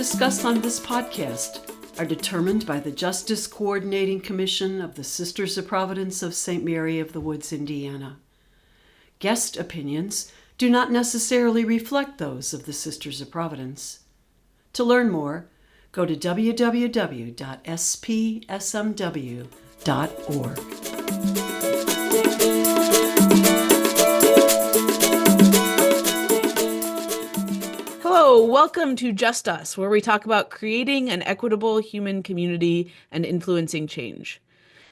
discussed on this podcast are determined by the Justice Coordinating Commission of the Sisters of Providence of St. Mary of the Woods, Indiana. Guest opinions do not necessarily reflect those of the Sisters of Providence. To learn more, go to www.spsmw.org. Hello, welcome to Just Us, where we talk about creating an equitable human community and influencing change.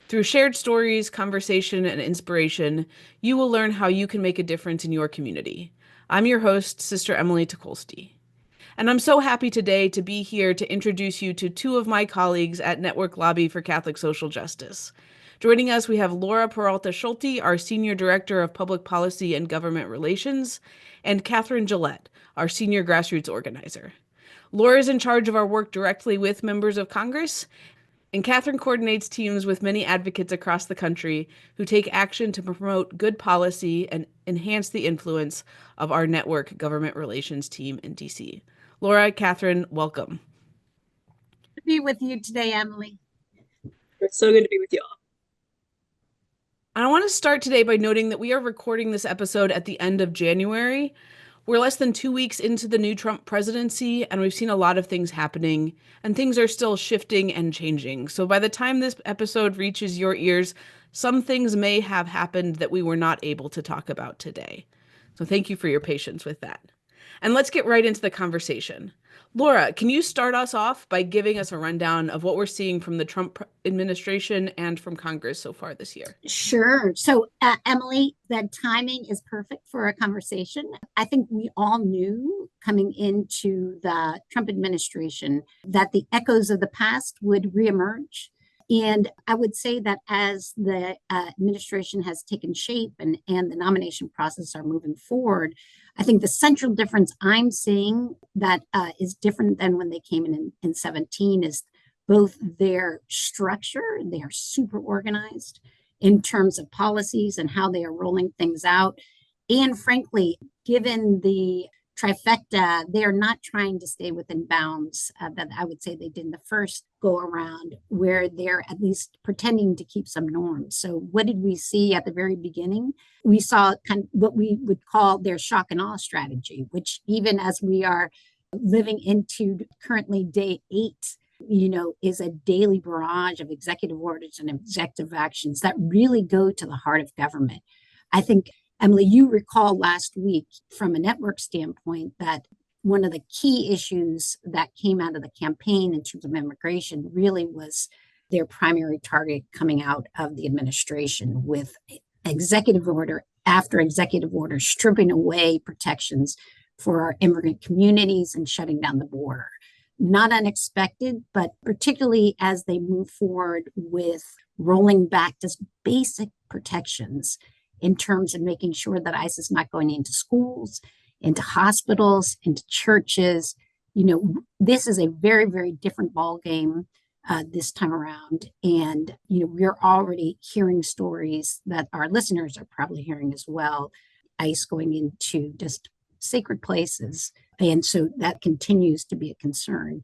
Through shared stories, conversation, and inspiration, you will learn how you can make a difference in your community. I'm your host, Sister Emily Tukolsky. And I'm so happy today to be here to introduce you to two of my colleagues at Network Lobby for Catholic Social Justice. Joining us, we have Laura Peralta Schulte, our Senior Director of Public Policy and Government Relations, and Catherine Gillette, our Senior Grassroots Organizer. Laura is in charge of our work directly with members of Congress, and Catherine coordinates teams with many advocates across the country who take action to promote good policy and enhance the influence of our network government relations team in DC. Laura, Catherine, welcome. To be with you today, Emily. It's so good to be with you all. I want to start today by noting that we are recording this episode at the end of January. We're less than 2 weeks into the new Trump presidency, and we've seen a lot of things happening, and things are still shifting and changing. So by the time this episode reaches your ears, some things may have happened that we were not able to talk about today. So thank you for your patience with that. And let's get right into the conversation. Laura, can you start us off by giving us a rundown of what we're seeing from the Trump administration and from Congress so far this year? Sure. So, Emily, that timing is perfect for a conversation. I think we all knew coming into the Trump administration that the echoes of the past would reemerge. And I would say that as the administration has taken shape and the nomination process are moving forward, I think the central difference I'm seeing that is different than when they came in 17 is both their structure. They are super organized in terms of policies and how they are rolling things out. And frankly, given the trifecta, they are not trying to stay within bounds that I would say they did in the first go around, where they're at least pretending to keep some norms. So what did we see at the very beginning? We saw kind of what we would call their shock and awe strategy, which even as we are living into currently day 8, is a daily barrage of executive orders and executive actions that really go to the heart of government. I think, Emily, you recall last week from a network standpoint that one of the key issues that came out of the campaign in terms of immigration really was their primary target coming out of the administration with executive order after executive order, stripping away protections for our immigrant communities and shutting down the border. Not unexpected, but particularly as they move forward with rolling back just basic protections in terms of making sure that ICE is not going into schools, into hospitals, into churches. This is a very, very different ballgame this time around. And, we're already hearing stories that our listeners are probably hearing as well, ICE going into just sacred places. And so that continues to be a concern.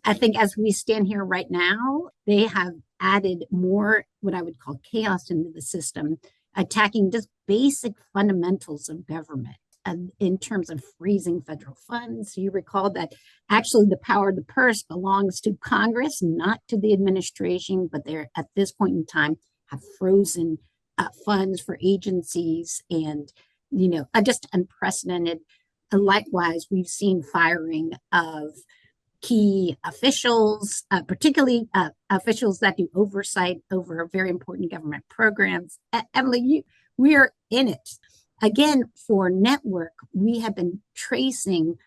I think as we stand here right now, they have added more what I would call chaos into the system, attacking just basic fundamentals of government in terms of freezing federal funds. You recall that actually the power of the purse belongs to Congress, not to the administration, but they're at this point in time have frozen funds for agencies and, just unprecedented. Likewise, we've seen firing of key officials, particularly officials that do oversight over very important government programs. Emily, we are in it. Again, for Network, we have been tracing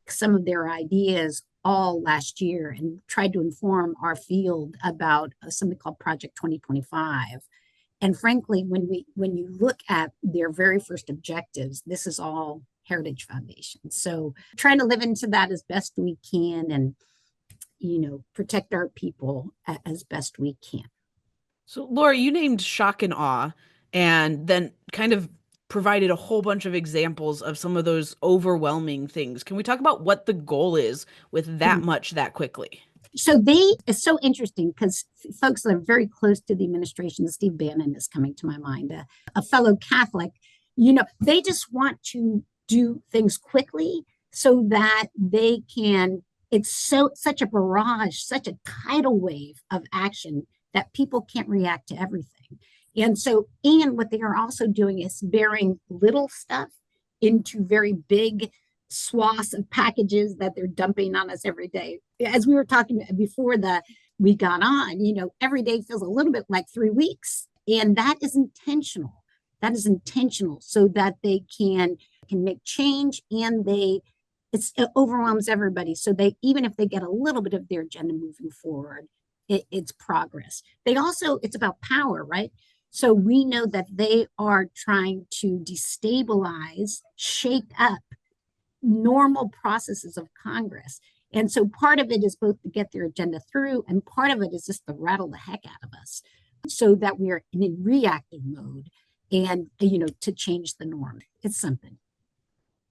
some of their ideas all last year and tried to inform our field about something called Project 2025. And frankly, when you look at their very first objectives, this is all Heritage Foundation. So trying to live into that as best we can and, protect our people as best we can. So Laura, you named shock and awe, and then kind of provided a whole bunch of examples of some of those overwhelming things. Can we talk about what the goal is with that much that quickly? So it's so interesting because folks that are very close to the administration, Steve Bannon is coming to my mind, a fellow Catholic, they just want to do things quickly so that they can, it's such a barrage, such a tidal wave of action that people can't react to everything. And what they are also doing is burying little stuff into very big swaths of packages that they're dumping on us every day. As we were talking before we got on, every day feels a little bit like 3 weeks. And that is intentional. That is intentional so that they can make change, and it overwhelms everybody. So even if they get a little bit of their agenda moving forward, it's progress. It's about power, right? So we know that they are trying to destabilize, shake up normal processes of Congress. And so part of it is both to get their agenda through, and part of it is just to rattle the heck out of us so that we're in a reactive mode and, to change the norm. It's something.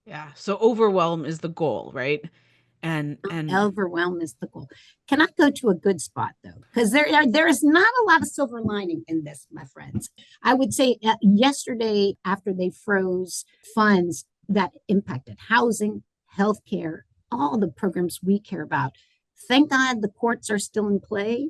Yeah. So overwhelm is the goal, right? And overwhelm is the goal. Can I go to a good spot though? Because there is not a lot of silver lining in this, my friends. I would say yesterday, after they froze funds that impacted housing, healthcare, all the programs we care about, thank God the courts are still in play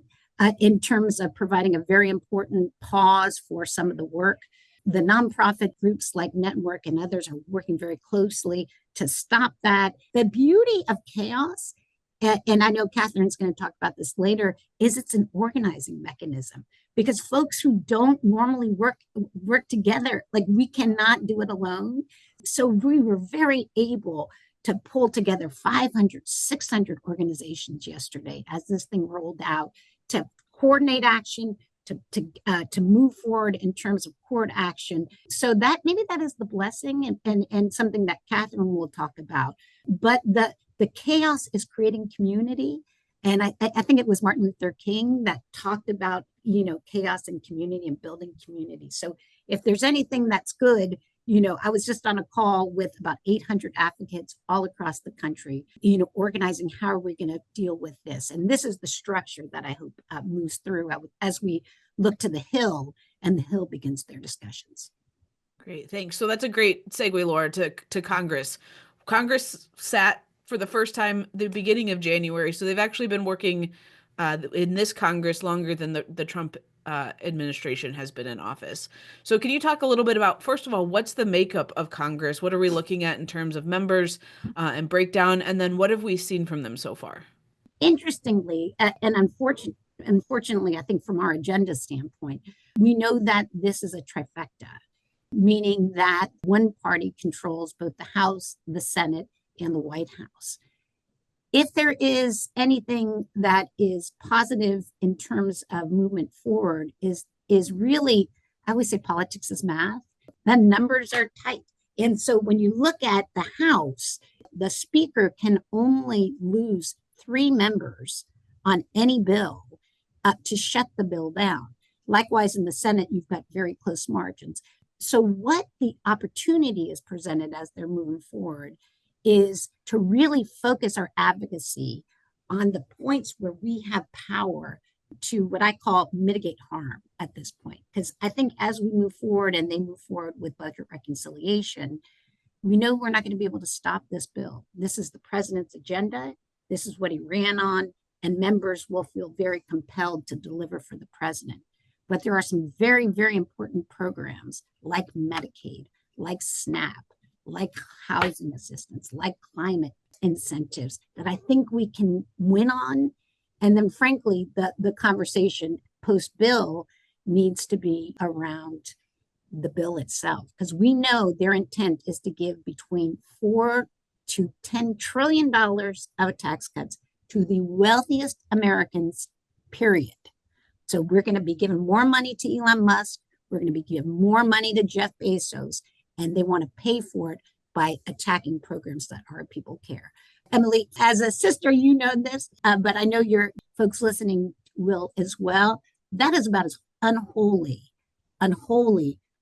in terms of providing a very important pause for some of the work. The nonprofit groups like Network and others are working very closely to stop that. The beauty of chaos, and I know Catherine's going to talk about this later, is it's an organizing mechanism, because folks who don't normally work together, like we cannot do it alone. So we were very able to pull together 500, 600 organizations yesterday as this thing rolled out to coordinate action, to move forward in terms of court action. So that maybe that is the blessing and something that Catherine will talk about. But the chaos is creating community. And I think it was Martin Luther King that talked about, chaos and community and building community. So if there's anything that's good, I was just on a call with about 800 advocates all across the country, organizing how are we going to deal with this. And this is the structure that I hope moves through as we look to the Hill, and the Hill begins their discussions. Great, thanks. So that's a great segue, Laura, to Congress. Congress sat for the first time the beginning of January, so they've actually been working in this Congress longer than the Trump administration has been in office. So can you talk a little bit about, first of all, what's the makeup of Congress? What are we looking at in terms of members and breakdown? And then what have we seen from them so far? Interestingly, and unfortunately, I think from our agenda standpoint, we know that this is a trifecta, meaning that one party controls both the House, the Senate, and the White House. If there is anything that is positive in terms of movement forward is really, I always say politics is math. The numbers are tight. And so when you look at the House, the Speaker can only lose 3 members on any bill to shut the bill down. Likewise, in the Senate, you've got very close margins. So what the opportunity is presented as they're moving forward is to really focus our advocacy on the points where we have power to what I call mitigate harm at this point. Because I think as we move forward and they move forward with budget reconciliation, we know we're not going to be able to stop this bill. This is the president's agenda. This is what he ran on, and members will feel very compelled to deliver for the president. But there are some very, very important programs like Medicaid, like SNAP, like housing assistance, like climate incentives that I think we can win on. And then frankly, the conversation post-bill needs to be around the bill itself, because we know their intent is to give between $4 to $10 trillion of tax cuts to the wealthiest Americans, period. So we're going to be giving more money to Elon Musk. We're going to be giving more money to Jeff Bezos, and they want to pay for it by attacking programs that our people care. Emily, as a sister, you know this, but I know your folks listening will as well. That is about as unholy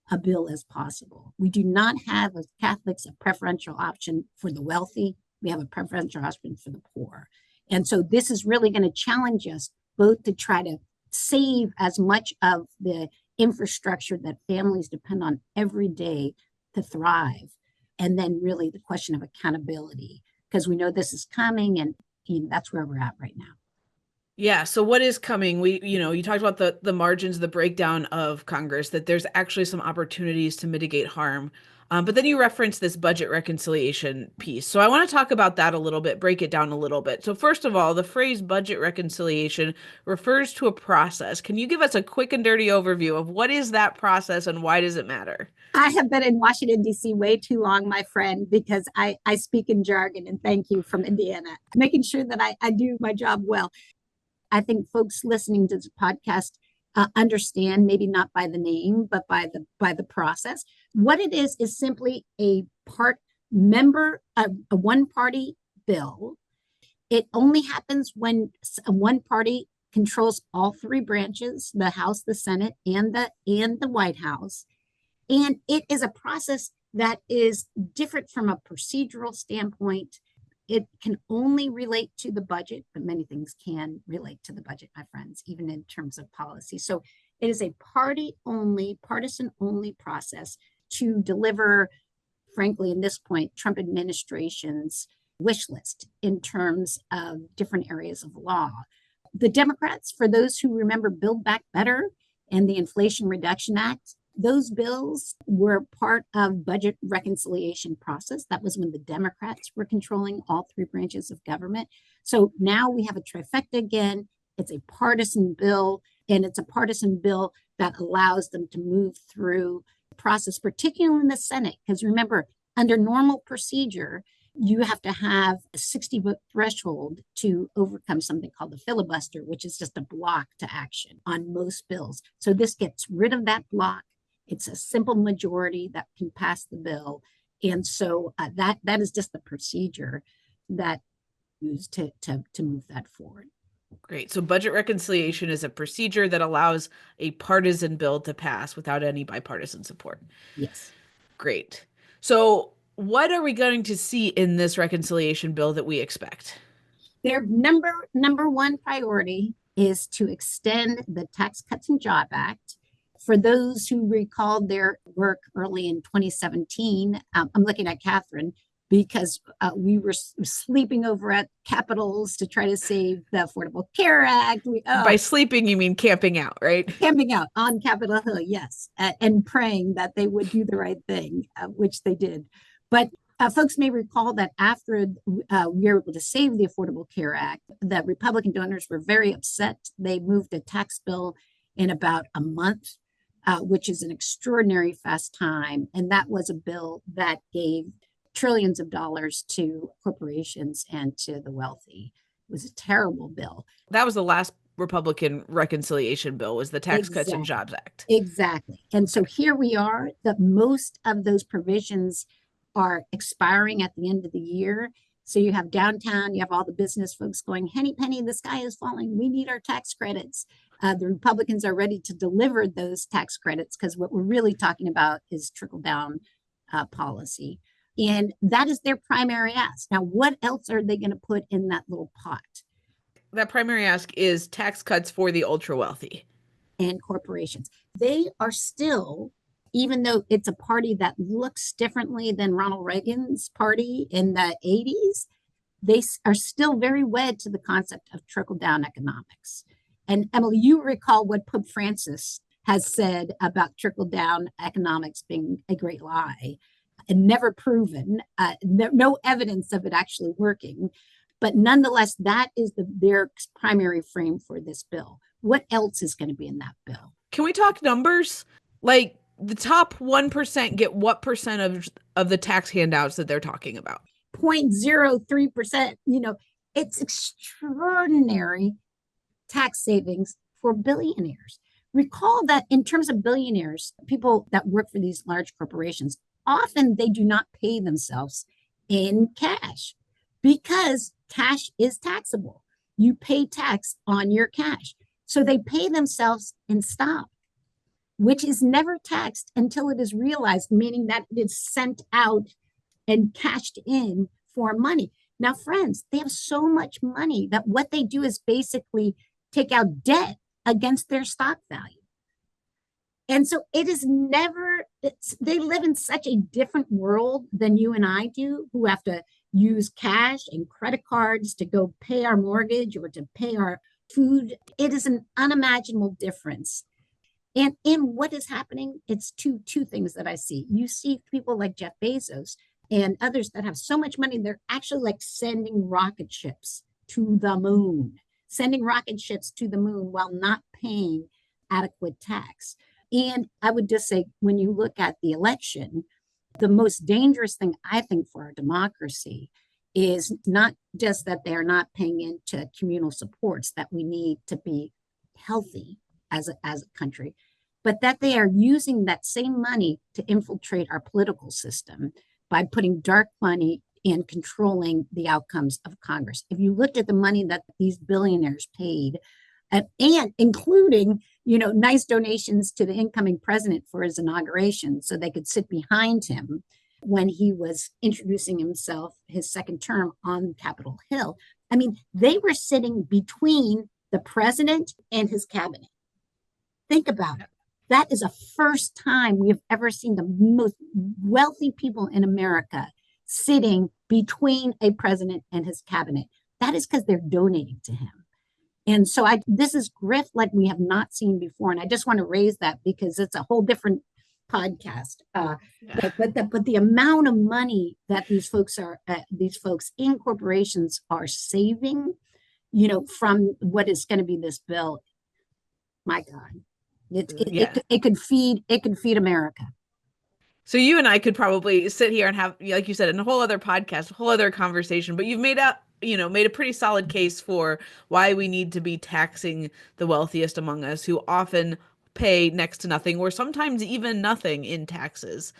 a bill as possible. We do not have, as Catholics, a preferential option for the wealthy. We have a preferential option for the poor. And so this is really going to challenge us both to try to save as much of the infrastructure that families depend on every day to thrive. And then really the question of accountability, because we know this is coming, and that's where we're at right now. Yeah. So what is coming? You talked about the margins, the breakdown of Congress, that there's actually some opportunities to mitigate harm. But then you referenced this budget reconciliation piece. So I want to talk about that a little bit, break it down a little bit. So first of all, the phrase budget reconciliation refers to a process. Can you give us a quick and dirty overview of what is that process and why does it matter? I have been in Washington, D.C. way too long, my friend, because I speak in jargon, and thank you from Indiana, making sure that I do my job well. I think folks listening to this podcast understand, maybe not by the name, but by the process. What it is simply a one party bill. It only happens when one party controls all three branches, the House, the Senate, and the White House. And it is a process that is different from a procedural standpoint. It can only relate to the budget, but many things can relate to the budget, my friends, even in terms of policy. So it is a partisan only process to deliver, frankly, in this point, Trump administration's wish list in terms of different areas of law. The Democrats, for those who remember Build Back Better and the Inflation Reduction Act, those bills were part of budget reconciliation process. That was when the Democrats were controlling all three branches of government. So now we have a trifecta again. It's a partisan bill, and it's a partisan bill that allows them to move through the process, particularly in the Senate. Because remember, under normal procedure, you have to have a 60-vote threshold to overcome something called the filibuster, which is just a block to action on most bills. So this gets rid of that block. It's a simple majority that can pass the bill. And so that is just the procedure that used to move that forward. Great. So budget reconciliation is a procedure that allows a partisan bill to pass without any bipartisan support. Yes. Great. So what are we going to see in this reconciliation bill that we expect? Their number one priority is to extend the Tax Cuts and Jobs Act. For those who recall their work early in 2017, I'm looking at Catherine because we were sleeping over at Capitals to try to save the Affordable Care Act. By sleeping, you mean camping out, right? Camping out on Capitol Hill, yes, and praying that they would do the right thing, which they did. But folks may recall that after we were able to save the Affordable Care Act, the Republican donors were very upset. They moved a tax bill in about a month, which is an extraordinary fast time. And that was a bill that gave trillions of dollars to corporations and to the wealthy. It was a terrible bill. That was the last Republican reconciliation bill, was the Tax Cuts and Jobs Act. Exactly. And so here we are, that most of those provisions are expiring at the end of the year. So you have downtown, you have all the business folks going, henny penny, the sky is falling. We need our tax credits. The Republicans are ready to deliver those tax credits because what we're really talking about is trickle down policy. And that is their primary ask. Now, what else are they going to put in that little pot? That primary ask is tax cuts for the ultra wealthy and corporations. They are still, even though it's a party that looks differently than Ronald Reagan's party in the 80s, they are still very wed to the concept of trickle down economics. And Emily, you recall what Pope Francis has said about trickle down economics being a great lie and never proven, no evidence of it actually working. But nonetheless, that is their primary frame for this bill. What else is going to be in that bill? Can we talk numbers? Like the top 1% get what percent of the tax handouts that they're talking about? 0.03%. It's extraordinary tax savings for billionaires. Recall that in terms of billionaires, people that work for these large corporations, often they do not pay themselves in cash because cash is taxable. You pay tax on your cash. So they pay themselves in stock. which is never taxed until it is realized, meaning that it is sent out and cashed in for money. Now, friends, they have so much money that what they do is basically take out debt against their stock value. And so it is never, they live in such a different world than you and I do, who have to use cash and credit cards to go pay our mortgage or to pay our food. It is an unimaginable difference. And in what is happening, it's two things that I see. You see people like Jeff Bezos and others that have so much money, they're actually like sending rocket ships to the moon, while not paying adequate tax. And I would just say, when you look at the election, the most dangerous thing I think for our democracy is not just that they are not paying into communal supports that we need to be healthy as a country, but that they are using that same money to infiltrate our political system by putting dark money and controlling the outcomes of Congress. If you looked at the money that these billionaires paid, and including, nice donations to the incoming president for his inauguration so they could sit behind him when he was introducing himself, his second term on Capitol Hill. I mean, they were sitting between the president and his cabinet. Think about it. That is the first time we have ever seen the most wealthy people in America sitting between a president and his cabinet. That is because they're donating to him. And so this is grift like we have not seen before. And I just want to raise that because it's a whole different podcast. But the amount of money that these folks in corporations are saving, from what is going to be this bill, my God, it could feed America. So you and I could probably sit here and have, like you said, in a whole other podcast, a whole other conversation, but you've made a pretty solid case for why we need to be taxing the wealthiest among us, who often pay next to nothing or sometimes even nothing in taxes.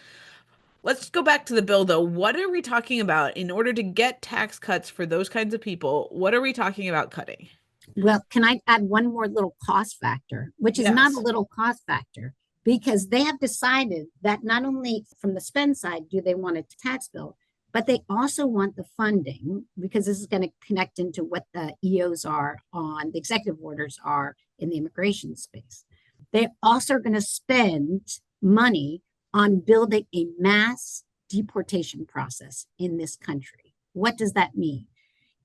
Let's go back to the bill, though. What are we talking about in order to get tax cuts for those kinds of people? What are we talking about cutting? Well, can I add one more little cost factor, which is not a little cost factor, because they have decided that not only from the spend side do they want a tax bill, but they also want the funding, because this is going to connect into what the EOs are on, the executive orders are in the immigration space. They also are going to spend money on building a mass deportation process in this country. What does that mean?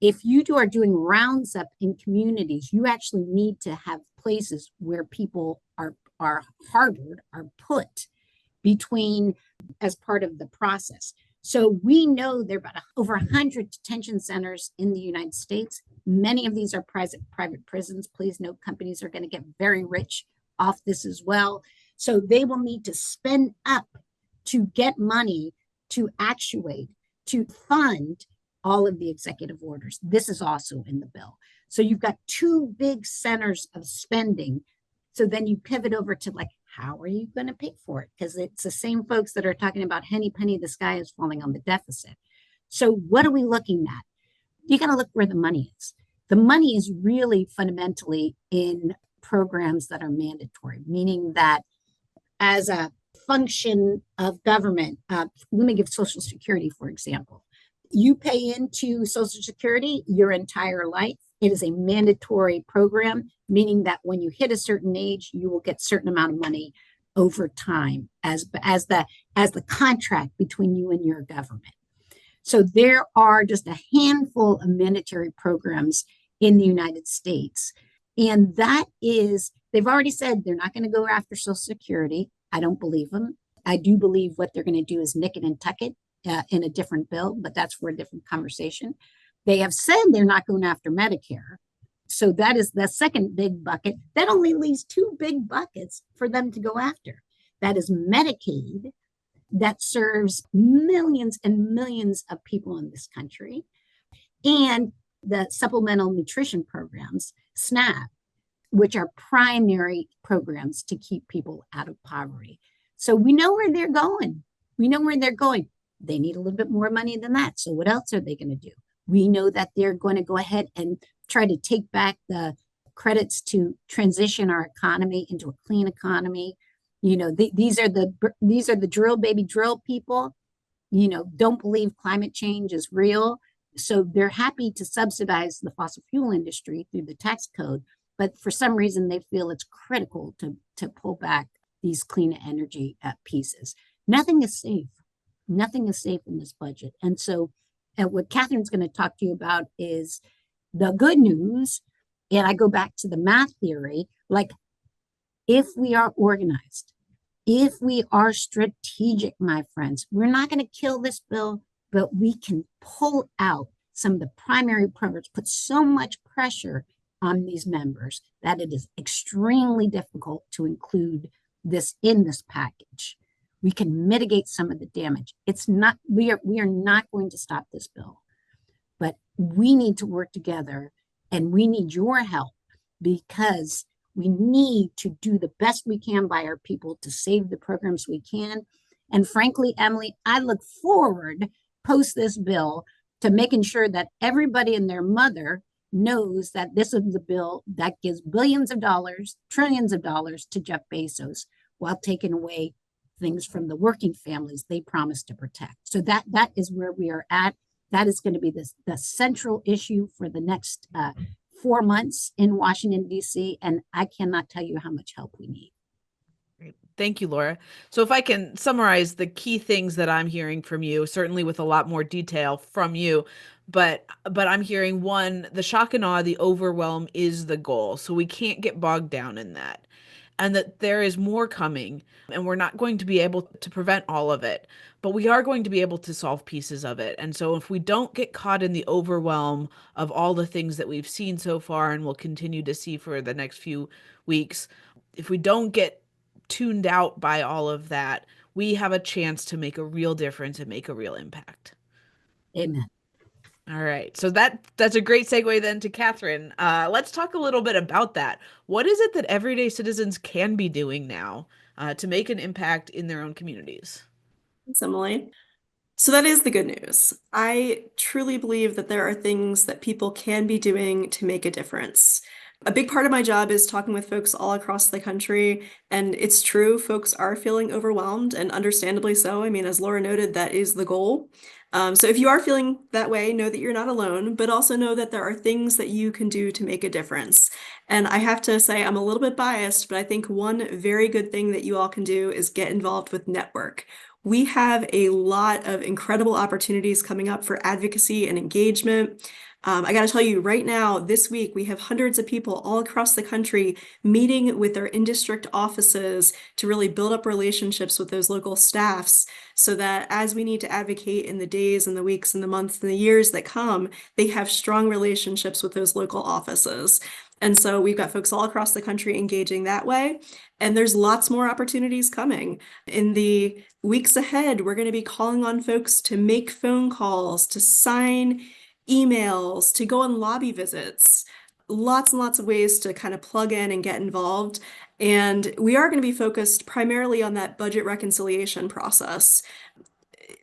If you are doing rounds up in communities, you actually need to have places where people are harbored, are put between as part of the process. So we know there are about over 100 detention centers in the United States. Many of these are private prisons. Please note, companies are going to get very rich off this as well. So they will need to spend up to get money to actuate, to fund all of the executive orders. This is also in the bill. So you've got two big centers of spending. So then you pivot over to how are you going to pay for it? Because it's the same folks that are talking about henny penny, the sky is falling on the deficit. So what are we looking at? You got to look where the money is. The money is really fundamentally in programs that are mandatory, meaning that as a function of government, let me give Social Security, for example. You pay into Social Security your entire life. It is a mandatory program, meaning that when you hit a certain age, you will get a certain amount of money over time as the contract between you and your government. So there are just a handful of mandatory programs in the United States. And that is, they've already said they're not going to go after Social Security. I don't believe them. I do believe what they're going to do is nick it and tuck it in a different bill, but that's for a different conversation. They have said they're not going after Medicare. So that is the second big bucket. That only leaves two big buckets for them to go after. That is Medicaid, that serves millions and millions of people in this country, and the supplemental nutrition programs, SNAP, which are primary programs to keep people out of poverty. So we know where they're going. They need a little bit more money than that. So what else are they going to do? We know that they're going to go ahead and try to take back the credits to transition our economy into a clean economy. These are the drill baby drill people, don't believe climate change is real. So they're happy to subsidize the fossil fuel industry through the tax code, but for some reason they feel it's critical to pull back these clean energy pieces. Nothing is safe. Nothing is safe in this budget. And so what Catherine's going to talk to you about is the good news. And I go back to the math theory, like if we are organized, if we are strategic, my friends, we're not going to kill this bill, but we can pull out some of the primary programs, put so much pressure on these members that it is extremely difficult to include this in this package. We can mitigate some of the damage. We are not going to stop this bill, but we need to work together and we need your help because we need to do the best we can by our people to save the programs we can. And frankly, Emily, I look forward post this bill to making sure that everybody and their mother knows that this is the bill that gives billions of dollars, trillions of dollars to Jeff Bezos while taking away things from the working families they promised to protect. So that is where we are at. That is going to be the central issue for the next 4 months in Washington, D.C., and I cannot tell you how much help we need. Great. Thank you, Laura. So if I can summarize the key things that I'm hearing from you, certainly with a lot more detail from you, but I'm hearing one, the shock and awe, the overwhelm is the goal. So we can't get bogged down in that. And that there is more coming, and we're not going to be able to prevent all of it, but we are going to be able to solve pieces of it. And so if we don't get caught in the overwhelm of all the things that we've seen so far and will continue to see for the next few weeks, if we don't get tuned out by all of that, we have a chance to make a real difference and make a real impact. Amen. All right. So that's a great segue then to Catherine. Let's talk a little bit about that. What is it that everyday citizens can be doing now to make an impact in their own communities? Thanks, Emily. So that is the good news. I truly believe that there are things that people can be doing to make a difference. A big part of my job is talking with folks all across the country, and it's true, folks are feeling overwhelmed, and understandably so. I mean, as Laura noted, that is the goal. So if you are feeling that way, know that you're not alone, but also know that there are things that you can do to make a difference. And I have to say, I'm a little bit biased, but I think one very good thing that you all can do is get involved with Network. We have a lot of incredible opportunities coming up for advocacy and engagement. I got to tell you right now, this week, we have hundreds of people all across the country meeting with their in-district offices to really build up relationships with those local staffs so that as we need to advocate in the days and the weeks and the months and the years that come, they have strong relationships with those local offices. And so we've got folks all across the country engaging that way. And there's lots more opportunities coming. In the weeks ahead, we're going to be calling on folks to make phone calls, to sign emails, to go on lobby visits, lots and lots of ways to kind of plug in and get involved. And we are going to be focused primarily on that budget reconciliation process.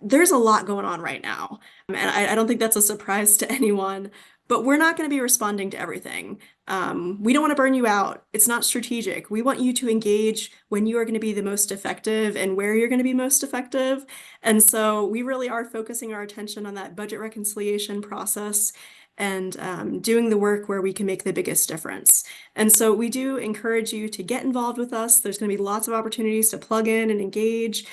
There's a lot going on right now, and I don't think that's a surprise to anyone, but we're not going to be responding to everything. We don't want to burn you out. It's not strategic. We want you to engage when you are going to be the most effective and where you're going to be most effective. And so we really are focusing our attention on that budget reconciliation process and doing the work where we can make the biggest difference. And so we do encourage you to get involved with us. There's going to be lots of opportunities to plug in and engage.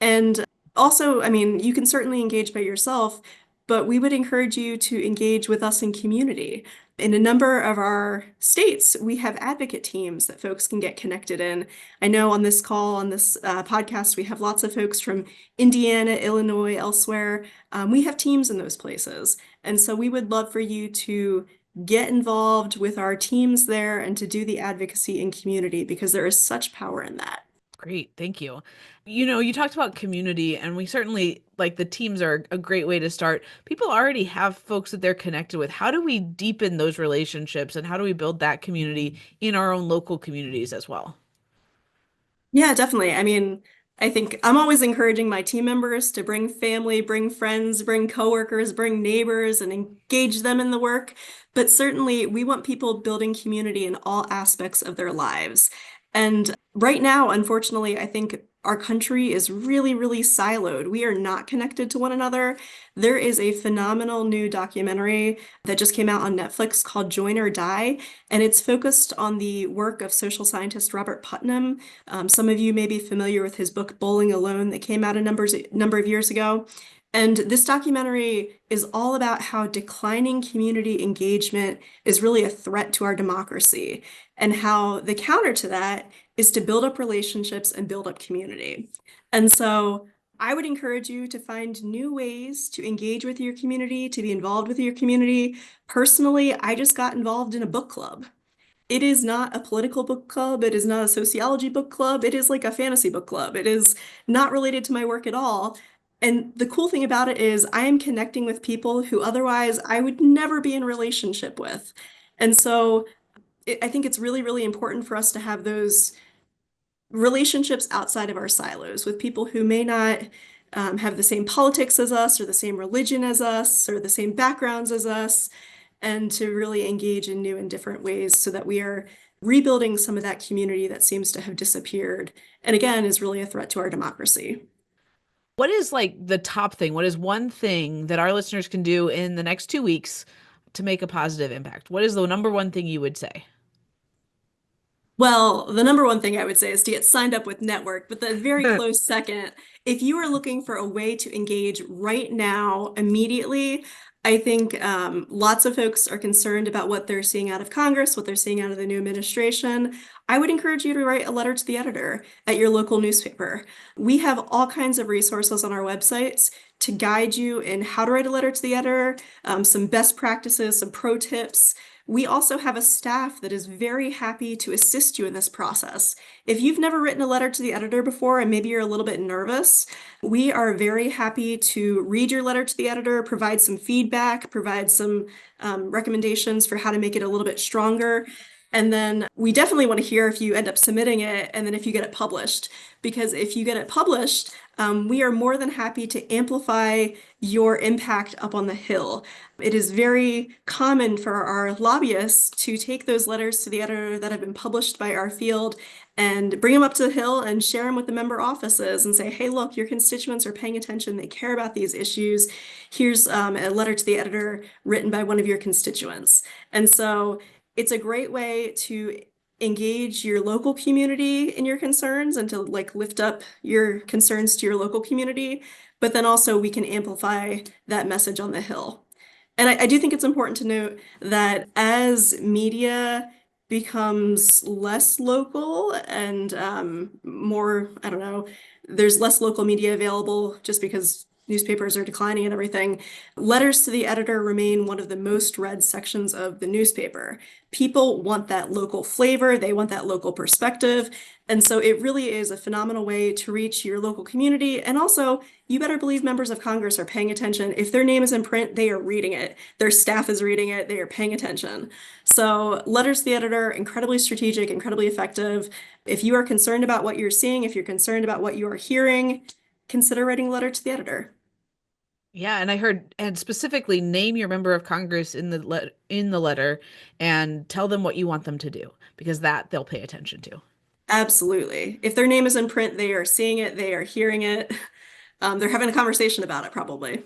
And also, I mean, you can certainly engage by yourself, but we would encourage you to engage with us in community. In a number of our states, we have advocate teams that folks can get connected in. I know on this call, on this podcast, we have lots of folks from Indiana, Illinois, elsewhere. We have teams in those places. And so we would love for you to get involved with our teams there and to do the advocacy in community because there is such power in that. Great. Thank you. You talked about community, and we certainly like the teams are a great way to start. People already have folks that they're connected with. How do we deepen those relationships and how do we build that community in our own local communities as well? Yeah, definitely. I mean, I think I'm always encouraging my team members to bring family, bring friends, bring coworkers, bring neighbors, and engage them in the work. But certainly, we want people building community in all aspects of their lives. And right now, unfortunately, I think our country is really, really siloed. We are not connected to one another. There is a phenomenal new documentary that just came out on Netflix called Join or Die, and it's focused on the work of social scientist Robert Putnam. Some of you may be familiar with his book Bowling Alone that came out a number of years ago. And this documentary is all about how declining community engagement is really a threat to our democracy, and how the counter to that is to build up relationships and build up community. And so I would encourage you to find new ways to engage with your community, to be involved with your community. Personally, I just got involved in a book club. It is not a political book club. It is not a sociology book club. It is like a fantasy book club. It is not related to my work at all. And the cool thing about it is I am connecting with people who otherwise I would never be in relationship with. And so I think it's really, really important for us to have those relationships outside of our silos with people who may not have the same politics as us, or the same religion as us, or the same backgrounds as us, and to really engage in new and different ways so that we are rebuilding some of that community that seems to have disappeared, and again, is really a threat to our democracy. What is like the top thing? What is one thing that our listeners can do in the next 2 weeks to make a positive impact? What is the number one thing you would say? Well, the number one thing I would say is to get signed up with Network, but the very close second, if you are looking for a way to engage right now, immediately, I think lots of folks are concerned about what they're seeing out of Congress, what they're seeing out of the new administration. I would encourage you to write a letter to the editor at your local newspaper. We have all kinds of resources on our websites to guide you in how to write a letter to the editor, some best practices, some pro tips. We also have a staff that is very happy to assist you in this process. If you've never written a letter to the editor before and maybe you're a little bit nervous, we are very happy to read your letter to the editor, provide some feedback, provide some recommendations for how to make it a little bit stronger. And then we definitely want to hear if you end up submitting it and then if you get it published. Because if you get it published, we are more than happy to amplify your impact up on the Hill. It is very common for our lobbyists to take those letters to the editor that have been published by our field and bring them up to the Hill and share them with the member offices and say, hey, look, your constituents are paying attention. They care about these issues. Here's a letter to the editor written by one of your constituents. And so it's a great way to engage your local community in your concerns and to like lift up your concerns to your local community. But then also we can amplify that message on the Hill. And I do think it's important to note that as media becomes less local and more, I don't know, there's less local media available just because newspapers are declining and everything, letters to the editor remain one of the most read sections of the newspaper. People want that local flavor, they want that local perspective. And so it really is a phenomenal way to reach your local community. And also, you better believe members of Congress are paying attention. If their name is in print, they are reading it. Their staff is reading it. They are paying attention. So letters to the editor, incredibly strategic, incredibly effective. If you are concerned about what you're seeing, if you're concerned about what you are hearing, consider writing a letter to the editor. Yeah, and I heard, and specifically name your member of Congress in the letter and tell them what you want them to do, because that they'll pay attention to. Absolutely. If their name is in print, they are seeing it, they are hearing it. They're having a conversation about it, probably.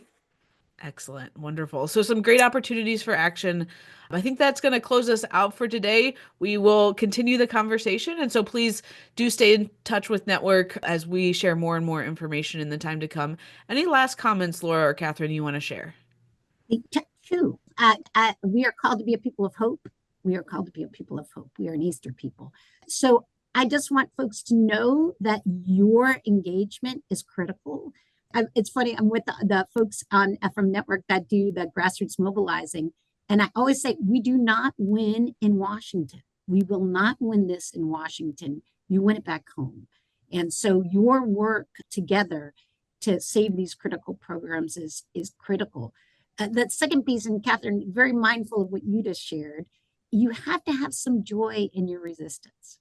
Excellent. Wonderful. So some great opportunities for action. I think that's going to close us out for today. We will continue the conversation. And so please do stay in touch with Network as we share more and more information in the time to come. Any last comments, Laura or Catherine, you want to share? Two. We are called to be a people of hope. We are called to be a people of hope. We are an Easter people. So I just want folks to know that your engagement is critical. It's funny, I'm with the folks on from Network that do the grassroots mobilizing. And I always say, we do not win in Washington. We will not win this in Washington. You win it back home. And so your work together to save these critical programs is critical. The second piece, and Catherine, very mindful of what you just shared, you have to have some joy in your resistance.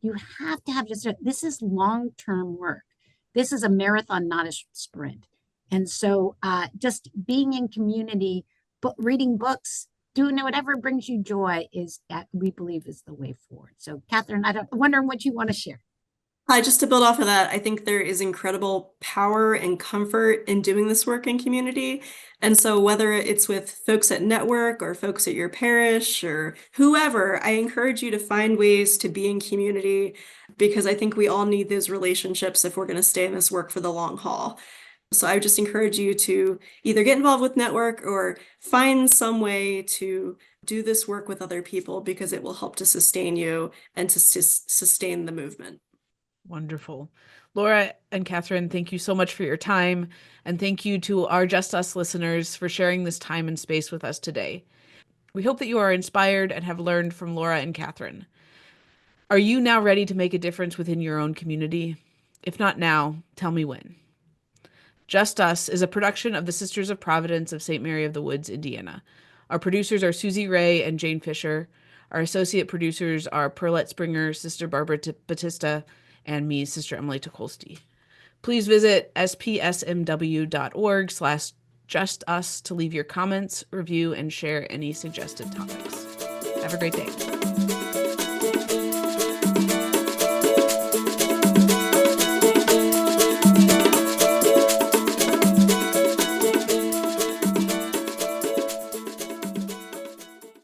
You have to have this is long-term work. This is a marathon, not a sprint. And so just being in community, but reading books, doing whatever brings you joy is that we believe is the way forward. So, Catherine, I'm wondering what you want to share. Just to build off of that, I think there is incredible power and comfort in doing this work in community. And so whether it's with folks at Network or folks at your parish or whoever, I encourage you to find ways to be in community, because I think we all need those relationships if we're going to stay in this work for the long haul. So I would just encourage you to either get involved with Network or find some way to do this work with other people, because it will help to sustain you and to sustain the movement. Wonderful. Laura and Catherine, thank you so much for your time. And thank you to our Just Us listeners for sharing this time and space with us today. We hope that you are inspired and have learned from Laura and Catherine. Are you now ready to make a difference within your own community? If not now, tell me when. Just Us is a production of the Sisters of Providence of St. Mary of the Woods, Indiana. Our producers are Susie Ray and Jane Fisher. Our associate producers are Perlette Springer, Sister Barbara Batista, and me, Sister Emily Tukolsky. Please visit spsmw.org/justus to leave your comments, review, and share any suggested topics. Have a great day.